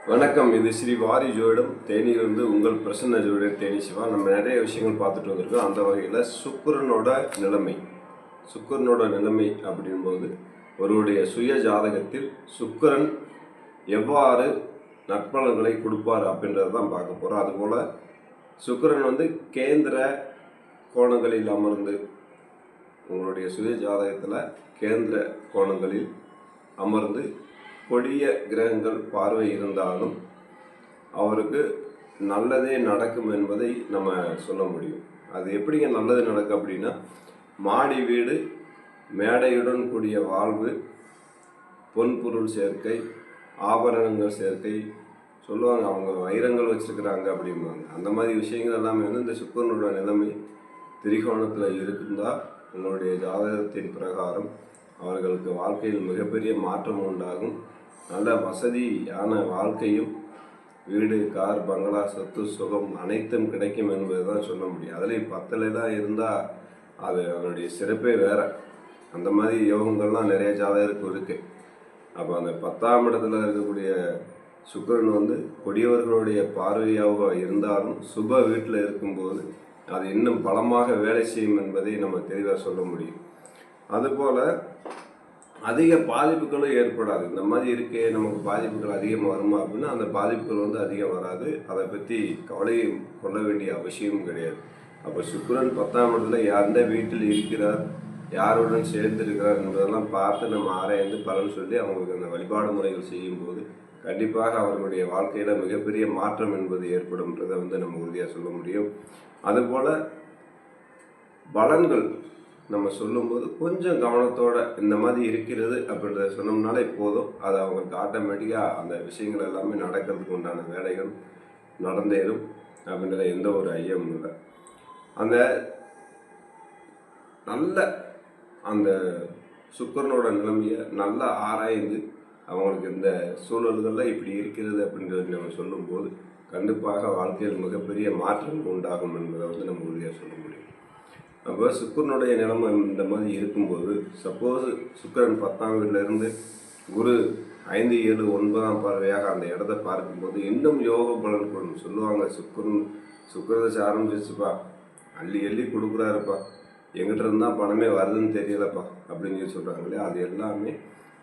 வணக்கம். இது ஸ்ரீ வாரி ஜோதிடம் தேனியிலிருந்து உங்கள் பிரசன்ன ஜோதிடர் தேனி சிவா. நம்ம நிறைய விஷயங்கள் பார்த்துட்டு வந்திருக்கோம். அந்த வகையில் சுக்கிரனோட நிலைமை அப்படின்போது ஒருவருடைய சுய ஜாதகத்தில் சுக்கிரன் எவ்வாறு நற்பலன்களை கொடுப்பார் அப்படின்றத தான் பார்க்க போகிறோம். அதுபோல் சுக்கிரன் கேந்திர கோணங்களில் அமர்ந்து உங்களுடைய சுய ஜாதகத்தில் கேந்திர கோணங்களில் அமர்ந்து கொடிய கிரகங்கள் பார்வை இருந்தாலும் அவருக்கு நல்லதே நடக்கும் என்பதை நம்ம சொல்ல முடியும். அது எப்படிங்க நல்லது நடக்கும் அப்படின்னா, மாடி வீடு, மேடையுடன் கூடிய வாழ்வு, பொன்பொருள் சேர்க்கை, ஆபரணங்கள் சேர்க்கை சொல்லுவாங்க. அவங்க வைரங்கள் வச்சுருக்கிறாங்க அப்படிம்பாங்க. அந்த மாதிரி விஷயங்கள் எல்லாமே இந்த சுக்கிரனோட நிலைமை திரிகோணத்தில் இருந்தால் உங்களுடைய ஜாதகத்தின் பிரகாரம் அவர்களுக்கு வாழ்க்கையில் மிகப்பெரிய மாற்றம் உண்டாகும். நல்ல வசதியான வாழ்க்கையும், வீடு, கார், பங்களா, சொத்து, சுகம் அனைத்தும் கிடைக்கும் என்பது தான் சொல்ல முடியும். அதுலேயும் 10 இருந்தால் அது அதனுடைய சிறப்பே வேறு. அந்த மாதிரி யோகங்கள்லாம் நிறைய ஜாதகருக்கு இருக்குது. அப்போ அந்த 10ஆம் இடத்துல இருக்கக்கூடிய சுக்கிரன் கொடியவர்களுடைய பார்வையாக இருந்தாலும் சுப வீட்டில் இருக்கும்போது அது இன்னும் பலமாக வேலை செய்யும் என்பதை நம்ம தெளிவாக சொல்ல முடியும். அதுபோல் அதிக பாதிப்புகளும் ஏற்படாது. இந்த மாதிரி இருக்கே, நமக்கு பாதிப்புகள் அதிகமாக வருமா அப்படின்னா அந்த பாதிப்புகள் அதிகம் வராது. அதை பற்றி கவலையும் கொள்ள வேண்டிய அவசியமும் கிடையாது. அப்போ சுக்கிரன் 10ஆம் இடத்துல எந்த வீட்டில் இருக்கிறார், யாருடன் சேர்ந்திருக்கிறார் என்பதெல்லாம் பார்த்து நம்ம ஆராய்ந்து பலன் சொல்லி அவங்களுக்கு அந்த வழிபாடு முறைகள் செய்யும்போது கண்டிப்பாக அவர்களுடைய வாழ்க்கையில் மிகப்பெரிய மாற்றம் என்பது ஏற்படும்ன்றதை நம்ம உறுதியாக சொல்ல முடியும். அதுபோல் பலன்கள் நம்ம சொல்லும்போது கொஞ்சம் கவனத்தோடு இந்த மாதிரி இருக்கிறது அப்படின்றத சொன்னோம்னாலே போதும். அது அவங்களுக்கு ஆட்டோமேட்டிக்காக அந்த விஷயங்கள் எல்லாமே நடக்கிறதுக்கு உண்டான வேலைகள் நடந்தேறும் அப்படின்ற எந்த ஒரு ஐயமும் இல்லை. அந்த நல்ல அந்த சுக்கிரனோட நிலைமையை நல்லா ஆராய்ந்து அவங்களுக்கு இந்த சூழல்களில் இப்படி இருக்கிறது அப்படின்றது நம்ம சொல்லும்போது கண்டிப்பாக வாழ்க்கையில் மிகப்பெரிய மாற்றம் உண்டாகும் என்பதை நம்ம உறுதியாக சொல்ல முடியும். அப்போ சுக்கிரனுடைய நிலைமை இந்த மாதிரி இருக்கும்போது, சப்போஸ் சுக்கிரன் 10ஆம் வீட்டிலிருந்து குரு 5, 7, 9ஆம் பார்வையாக அந்த இடத்த பார்க்கும்போது இன்னும் யோக பலன் கொடுக்கும். சொல்லுவாங்க, சுக்கிரதசை ஆரம்பிச்சிச்சுப்பா, அள்ளி அள்ளி கொடுக்குறாருப்பா, எங்கிட்ட இருந்தால் பணமே வருதுன்னு தெரியலப்பா அப்படின்னு சொல்கிறாங்க இல்லையா. அது எல்லாமே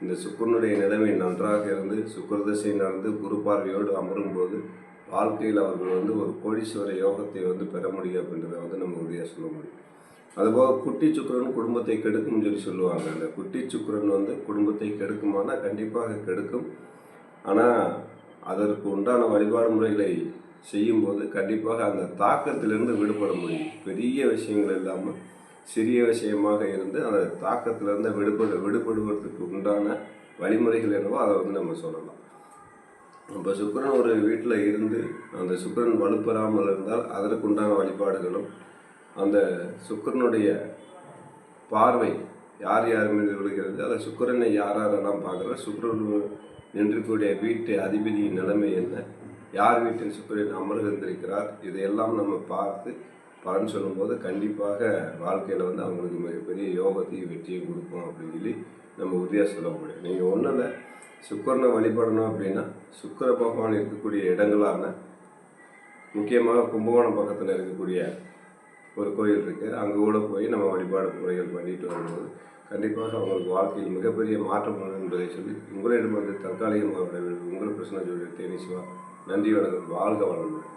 இந்த சுக்கிரனுடைய நிலைமை நன்றாக இருந்து சுக்கிரதசை நடந்து குரு பார்வையோடு அமரும்போது வாழ்க்கையில் அவர்கள் ஒரு கோடீஸ்வர யோகத்தை பெற முடியும் அப்படின்றத நம்ம உறுதியாக சொல்ல முடியும். அதுபோக குட்டி சுக்கிரன் குடும்பத்தை கெடுக்கும்னு சொல்லுவாங்க. அந்த குட்டி சுக்கிரன் குடும்பத்தை கெடுக்குமானா கண்டிப்பாக கெடுக்கும். ஆனால் அதற்கு உண்டான வழிபாடு முறைகளை செய்யும்போது கண்டிப்பாக அந்த தாக்கத்திலிருந்து விடுபட முடியும். பெரிய விஷயங்கள் இல்லாமல் சிறிய விஷயமாக இருந்து அந்த தாக்கத்திலிருந்து விடுபடுவதற்கு உண்டான வழிமுறைகள் என்னவோ அதை நம்ம சொல்லலாம். இப்போ சுக்கிரன் ஒரு வீட்டில் இருந்து அந்த சுக்கிரன் வலுப்பெறாமல் இருந்தால் அதற்குண்டான வழிபாடுகளும், அந்த சுக்கிரனுடைய பார்வை யார் யார் மீது விழுகிறது, அதை சுக்கிரனை யாரெல்லாம் பார்க்குற, சுக்கிரன் நின்றுக்கூடிய வீட்டு அதிபதியின் நிலைமை என்ன, யார் வீட்டில் சுக்கிரன் அமர்ந்திருக்கிறார், இதையெல்லாம் நம்ம பார்த்து பலன் சொல்லும்போது கண்டிப்பாக வாழ்க்கையில் அவங்களுக்கு மிகப்பெரிய யோகத்தையும் வெற்றியும் கொடுக்கும் அப்படின்னு நம்ம உறுதியாக சொல்ல முடியும். நீங்கள் ஒன்றும் இல்லை, சுக்கிரனை வழிபடணும் அப்படின்னா சுக்கிர பகவான் இருக்கக்கூடிய இடங்களான முக்கியமாக கும்பகோணம் பக்கத்தில் இருக்கக்கூடிய ஒரு கோயில் இருக்குது, அங்கே கூட போய் நம்ம வழிபாடு முறைகள் பண்ணிட்டு வரும்போது கண்டிப்பாக அவங்களுக்கு வாழ்க்கையில் மிகப்பெரிய மாற்றம் வரும் என்பதை சொல்லி உங்களிடம் தற்காலிகமாக உங்கள் பிரச்சனை ஜோதிடர் தேனி சிவா. நன்றி, வணக்கம். வாழ்க வளமுடன்.